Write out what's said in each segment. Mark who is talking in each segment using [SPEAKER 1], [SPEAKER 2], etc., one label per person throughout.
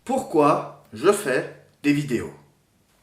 [SPEAKER 1] Pourquoi je fais des vidéos?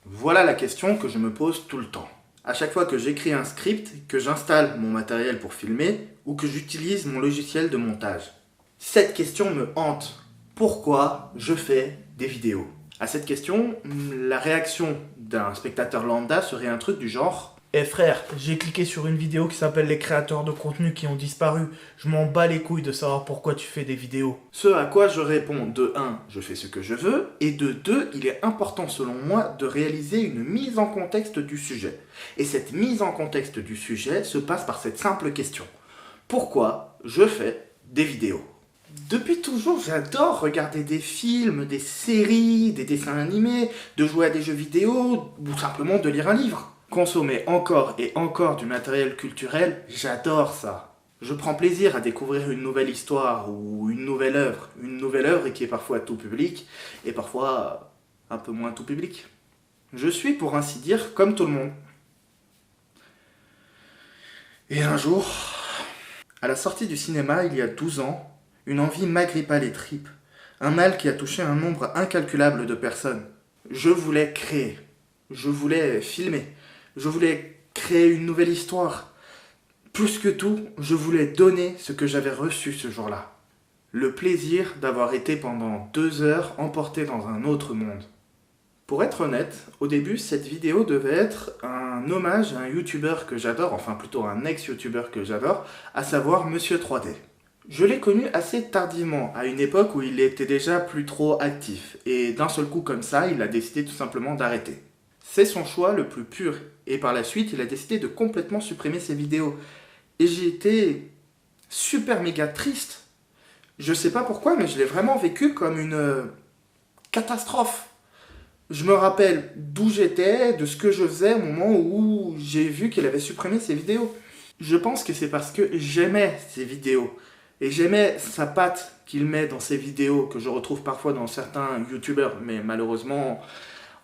[SPEAKER 1] Voilà la question que je me pose tout le temps. À chaque fois que j'écris un script, que j'installe mon matériel pour filmer ou que j'utilise mon logiciel de montage. Cette question me hante. Pourquoi je fais des vidéos? À cette question, la réaction d'un spectateur lambda serait un truc du genre:
[SPEAKER 2] Eh frère, j'ai cliqué sur une vidéo qui s'appelle les créateurs de contenu qui ont disparu. Je m'en bats les couilles de savoir pourquoi tu fais des vidéos.
[SPEAKER 1] Ce à quoi je réponds: de 1, je fais ce que je veux, et de 2, il est important selon moi de réaliser une mise en contexte du sujet. Et cette mise en contexte du sujet se passe par cette simple question: pourquoi je fais des vidéos? Depuis toujours, j'adore regarder des films, des séries, des dessins animés, de jouer à des jeux vidéo, ou simplement de lire un livre. Consommer encore et encore du matériel culturel, j'adore ça. Je prends plaisir à découvrir une nouvelle histoire ou une nouvelle œuvre qui est parfois tout public et parfois un peu moins tout public. Je suis pour ainsi dire comme tout le monde. Et un jour, à la sortie du cinéma il y a 12 ans, une envie m'agrippa les tripes, un mal qui a touché un nombre incalculable de personnes. Je voulais créer, je voulais filmer, je voulais créer une nouvelle histoire. Plus que tout, je voulais donner ce que j'avais reçu ce jour-là. Le plaisir d'avoir été pendant 2 heures emporté dans un autre monde. Pour être honnête, au début, cette vidéo devait être un hommage à un youtubeur que j'adore, enfin plutôt un ex-youtubeur que j'adore, à savoir Monsieur 3D. Je l'ai connu assez tardivement, à une époque où il était déjà plus trop actif, et d'un seul coup comme ça, il a décidé tout simplement d'arrêter. C'est son choix le plus pur, et par la suite, il a décidé de complètement supprimer ses vidéos. Et j'ai été super méga triste. Je sais pas pourquoi, mais je l'ai vraiment vécu comme une catastrophe. Je me rappelle d'où j'étais, de ce que je faisais au moment où j'ai vu qu'il avait supprimé ses vidéos. Je pense que c'est parce que j'aimais ses vidéos. Et j'aimais sa patte qu'il met dans ses vidéos, que je retrouve parfois dans certains youtubeurs, mais malheureusement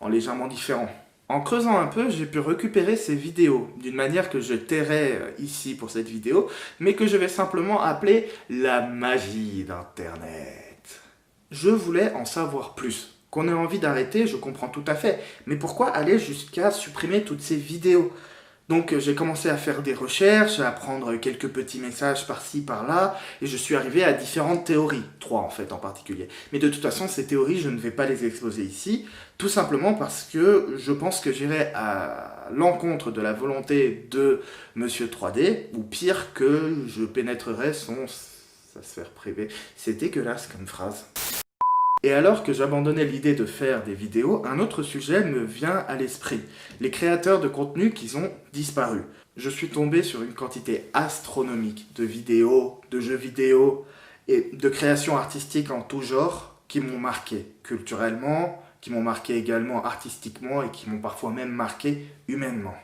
[SPEAKER 1] en légèrement différent. En creusant un peu, j'ai pu récupérer ces vidéos d'une manière que je tairai ici pour cette vidéo, mais que je vais simplement appeler la magie d'Internet. Je voulais en savoir plus. Qu'on ait envie d'arrêter, je comprends tout à fait, mais pourquoi aller jusqu'à supprimer toutes ces vidéos? Donc j'ai commencé à faire des recherches, à prendre quelques petits messages par-ci, par-là, et je suis arrivé à différentes théories, 3 en fait en particulier. Mais de toute façon, ces théories, je ne vais pas les exposer ici, tout simplement parce que je pense que j'irai à l'encontre de la volonté de Monsieur 3D, ou pire que je pénétrerai sa sphère privée. C'est dégueulasse comme phrase. Et alors que j'abandonnais l'idée de faire des vidéos, un autre sujet me vient à l'esprit. Les créateurs de contenu qui ont disparu. Je suis tombé sur une quantité astronomique de vidéos, de jeux vidéo et de créations artistiques en tout genre qui m'ont marqué culturellement, qui m'ont marqué également artistiquement et qui m'ont parfois même marqué humainement.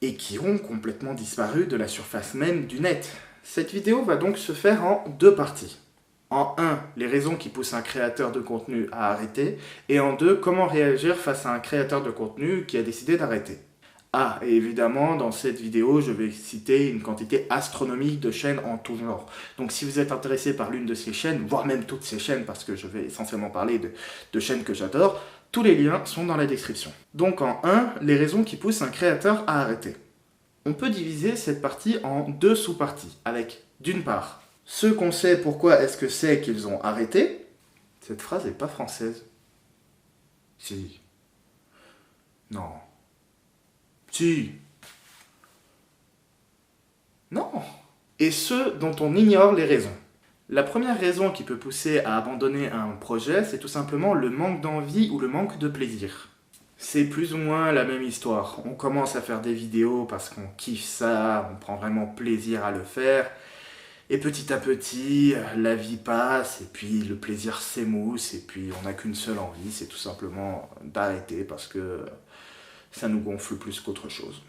[SPEAKER 1] Et qui ont complètement disparu de la surface même du net. Cette vidéo va donc se faire en 2 parties. En 1, les raisons qui poussent un créateur de contenu à arrêter, et en 2, comment réagir face à un créateur de contenu qui a décidé d'arrêter. Ah, et évidemment, dans cette vidéo, je vais citer une quantité astronomique de chaînes en tout genre. Donc si vous êtes intéressé par l'une de ces chaînes, voire même toutes ces chaînes, parce que je vais essentiellement parler de chaînes que j'adore, tous les liens sont dans la description. Donc en 1, les raisons qui poussent un créateur à arrêter. On peut diviser cette partie en 2 sous-parties, avec, d'une part, ceux qu'on sait pourquoi est-ce que c'est qu'ils ont arrêté. Cette phrase n'est pas française. Si. Non. Si. Non. Et ceux dont on ignore les raisons. La première raison qui peut pousser à abandonner un projet, c'est tout simplement le manque d'envie ou le manque de plaisir. C'est plus ou moins la même histoire. On commence à faire des vidéos parce qu'on kiffe ça, on prend vraiment plaisir à le faire. Et petit à petit, la vie passe, et puis le plaisir s'émousse, et puis on n'a qu'une seule envie, c'est tout simplement d'arrêter parce que ça nous gonfle plus qu'autre chose.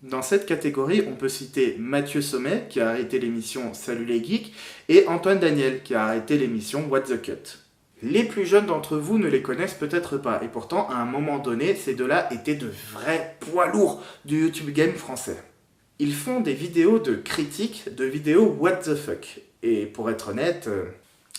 [SPEAKER 1] Dans cette catégorie, on peut citer Mathieu Sommet, qui a arrêté l'émission Salut les Geeks, et Antoine Daniel, qui a arrêté l'émission What the Cut. Les plus jeunes d'entre vous ne les connaissent peut-être pas, et pourtant, à un moment donné, ces deux-là étaient de vrais poids lourds du YouTube game français. Ils font des vidéos de critiques, de vidéos what the fuck. Et pour être honnête,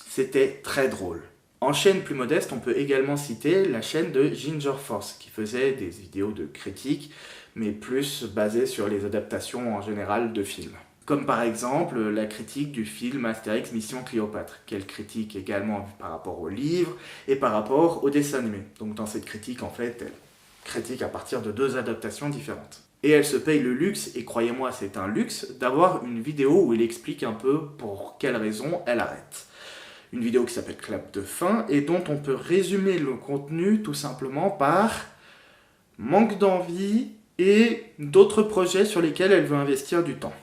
[SPEAKER 1] c'était très drôle. En chaîne plus modeste, on peut également citer la chaîne de Ginger Force, qui faisait des vidéos de critiques, mais plus basées sur les adaptations en général de films. Comme par exemple la critique du film Astérix Mission Cléopâtre, qu'elle critique également par rapport au livre et par rapport au dessin animé. Donc dans cette critique, en fait, elle critique à partir de 2 adaptations différentes. Et elle se paye le luxe, et croyez-moi c'est un luxe, d'avoir une vidéo où elle explique un peu pour quelles raisons elle arrête. Une vidéo qui s'appelle Clap de fin et dont on peut résumer le contenu tout simplement par manque d'envie et d'autres projets sur lesquels elle veut investir du temps.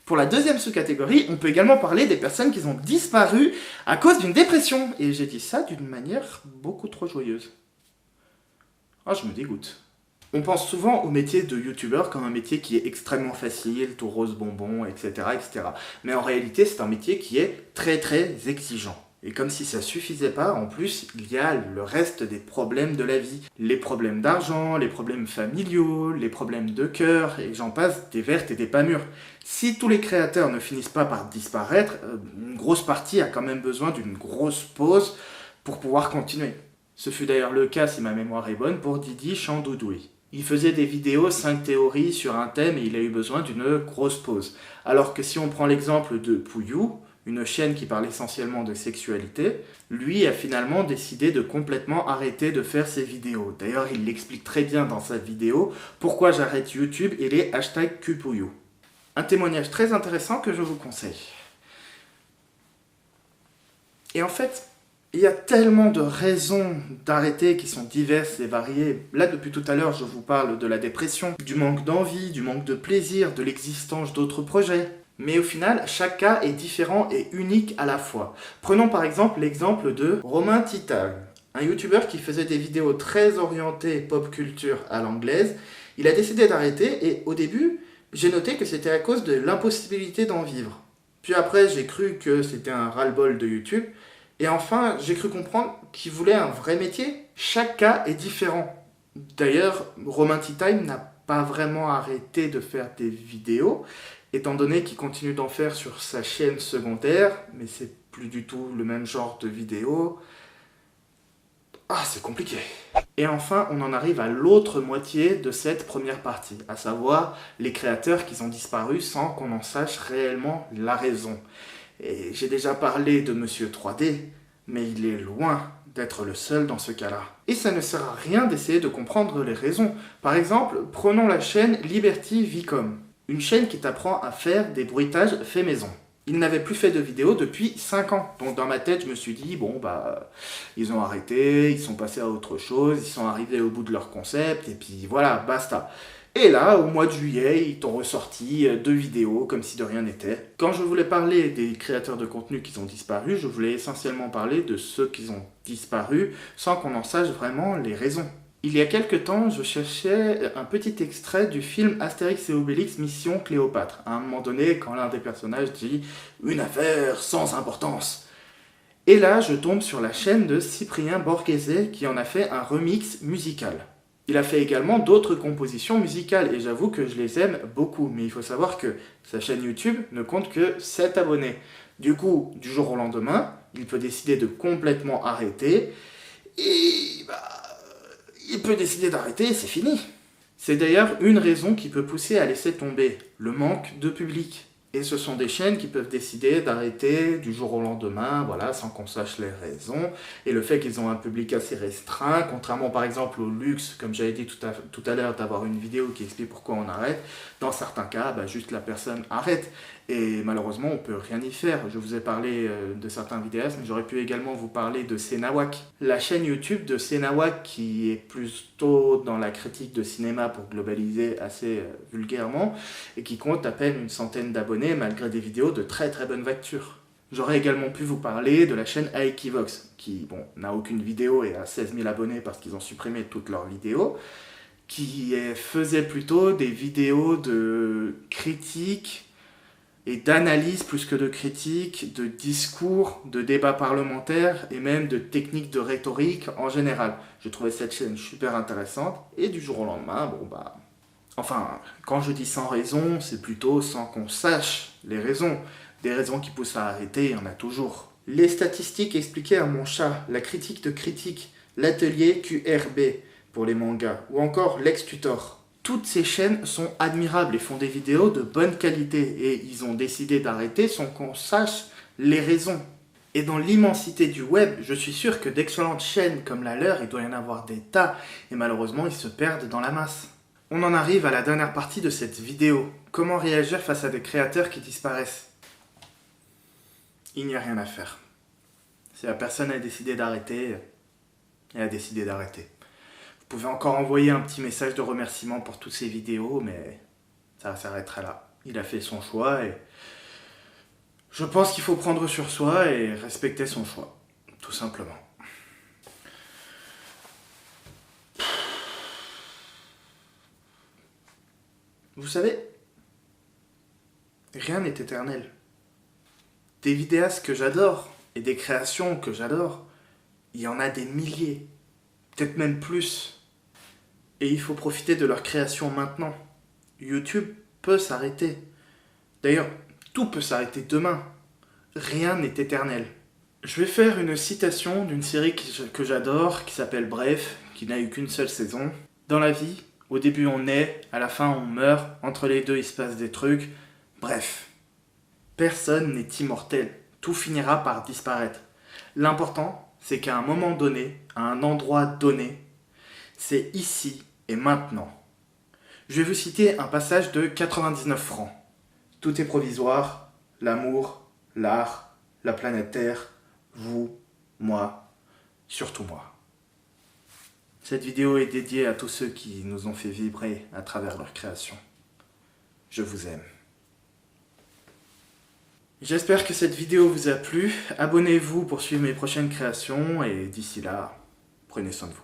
[SPEAKER 1] Pour la deuxième sous-catégorie, on peut également parler des personnes qui ont disparu à cause d'une dépression. Et j'ai dit ça d'une manière beaucoup trop joyeuse. Ah, je me dégoûte. On pense souvent au métier de youtubeur comme un métier qui est extrêmement facile, tout rose bonbon, etc., etc. Mais en réalité, c'est un métier qui est très très exigeant. Et comme si ça suffisait pas, en plus, il y a le reste des problèmes de la vie. Les problèmes d'argent, les problèmes familiaux, les problèmes de cœur, et j'en passe des vertes et des pas mûres. Si tous les créateurs ne finissent pas par disparaître, une grosse partie a quand même besoin d'une grosse pause pour pouvoir continuer. Ce fut d'ailleurs le cas, si ma mémoire est bonne, pour Didi Chandoudoui. Il faisait des vidéos 5 théories sur un thème et il a eu besoin d'une grosse pause. Alors que si on prend l'exemple de Pouillou, une chaîne qui parle essentiellement de sexualité, lui a finalement décidé de complètement arrêter de faire ses vidéos. D'ailleurs, il l'explique très bien dans sa vidéo pourquoi j'arrête YouTube et les hashtags Cupouillou. Un témoignage très intéressant que je vous conseille. Et en fait, il y a tellement de raisons d'arrêter qui sont diverses et variées. Là, depuis tout à l'heure, je vous parle de la dépression, du manque d'envie, du manque de plaisir, de l'existence d'autres projets. Mais au final, chaque cas est différent et unique à la fois. Prenons par exemple l'exemple de Romain Titane, un youtubeur qui faisait des vidéos très orientées pop culture à l'anglaise. Il a décidé d'arrêter et au début, j'ai noté que c'était à cause de l'impossibilité d'en vivre. Puis après, j'ai cru que c'était un ras-le-bol de YouTube. Et enfin, j'ai cru comprendre qu'il voulait un vrai métier. Chaque cas est différent. D'ailleurs, Romain Titane n'a pas vraiment arrêté de faire des vidéos, étant donné qu'il continue d'en faire sur sa chaîne secondaire, mais c'est plus du tout le même genre de vidéo. Ah, c'est compliqué. Et enfin, on en arrive à l'autre moitié de cette première partie, à savoir les créateurs qui ont disparu sans qu'on en sache réellement la raison. Et j'ai déjà parlé de Monsieur 3D, mais il est loin d'être le seul dans ce cas-là. Et ça ne sert à rien d'essayer de comprendre les raisons. Par exemple, prenons la chaîne Liberty Vicom, une chaîne qui t'apprend à faire des bruitages faits maison. Il n'avait plus fait de vidéos depuis 5 ans. Donc dans ma tête, je me suis dit, bon bah, ils ont arrêté, ils sont passés à autre chose, ils sont arrivés au bout de leur concept, et puis voilà, basta. Et là, au mois de juillet, ils t'ont ressorti 2 vidéos comme si de rien n'était. Quand je voulais parler des créateurs de contenu qui ont disparu, je voulais essentiellement parler de ceux qui ont disparu sans qu'on en sache vraiment les raisons. Il y a quelque temps, je cherchais un petit extrait du film Astérix et Obélix Mission Cléopâtre. À un moment donné, quand l'un des personnages dit « Une affaire sans importance ». Et là, je tombe sur la chaîne de Cyprien Borghese qui en a fait un remix musical. Il a fait également d'autres compositions musicales et j'avoue que je les aime beaucoup. Mais il faut savoir que sa chaîne YouTube ne compte que 7 abonnés. Du coup, du jour au lendemain, il peut décider de complètement arrêter et il peut décider d'arrêter et c'est fini. C'est d'ailleurs une raison qui peut pousser à laisser tomber, le manque de public. Et ce sont des chaînes qui peuvent décider d'arrêter du jour au lendemain, voilà, sans qu'on sache les raisons. Et le fait qu'ils ont un public assez restreint, contrairement par exemple au luxe, comme j'avais dit tout à l'heure, d'avoir une vidéo qui explique pourquoi on arrête, dans certains cas, juste la personne arrête. Et malheureusement, on ne peut rien y faire. Je vous ai parlé de certains vidéastes, mais j'aurais pu également vous parler de Senawak. La chaîne YouTube de Senawak, qui est plutôt dans la critique de cinéma pour globaliser assez vulgairement, et qui compte à peine une centaine d'abonnés, malgré des vidéos de très très bonne facture. J'aurais également pu vous parler de la chaîne Aekivox, qui n'a aucune vidéo et a 16 000 abonnés parce qu'ils ont supprimé toutes leurs vidéos, qui faisait plutôt des vidéos de critique et d'analyse plus que de critique, de discours, de débats parlementaires et même de techniques de rhétorique en général. Je trouvais cette chaîne super intéressante et du jour au lendemain, enfin, quand je dis sans raison, c'est plutôt sans qu'on sache les raisons. Des raisons qui poussent à arrêter, il y en a toujours. Les statistiques expliquées à mon chat, la critique de critique, l'atelier QRB pour les mangas, ou encore Lex Tutor. Toutes ces chaînes sont admirables et font des vidéos de bonne qualité, et ils ont décidé d'arrêter sans qu'on sache les raisons. Et dans l'immensité du web, je suis sûr que d'excellentes chaînes comme la leur, il doit y en avoir des tas, et malheureusement ils se perdent dans la masse. On en arrive à la dernière partie de cette vidéo. Comment réagir face à des créateurs qui disparaissent? Il n'y a rien à faire. Si la personne a décidé d'arrêter, elle a décidé d'arrêter. Vous pouvez encore envoyer un petit message de remerciement pour toutes ces vidéos, mais ça s'arrêtera là. Il a fait son choix et je pense qu'il faut prendre sur soi et respecter son choix, tout simplement. Vous savez, rien n'est éternel. Des vidéastes que j'adore et des créations que j'adore, il y en a des milliers, peut-être même plus. Et il faut profiter de leur création maintenant. YouTube peut s'arrêter. D'ailleurs, tout peut s'arrêter demain. Rien n'est éternel. Je vais faire une citation d'une série que j'adore, qui s'appelle Bref, qui n'a eu qu'une seule saison. Dans la vie, au début on naît, à la fin on meurt, entre les deux il se passe des trucs. Bref, personne n'est immortel. Tout finira par disparaître. L'important, c'est qu'à un moment donné, à un endroit donné, c'est ici et maintenant. Je vais vous citer un passage de 99 francs. Tout est provisoire, l'amour, l'art, la planète Terre, vous, moi, surtout moi. Cette vidéo est dédiée à tous ceux qui nous ont fait vibrer à travers leur création. Je vous aime. J'espère que cette vidéo vous a plu. Abonnez-vous pour suivre mes prochaines créations et d'ici là, prenez soin de vous.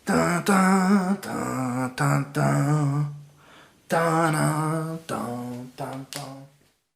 [SPEAKER 1] Tan, tan, tan, tan, tan. Tan, tan, tan, tan.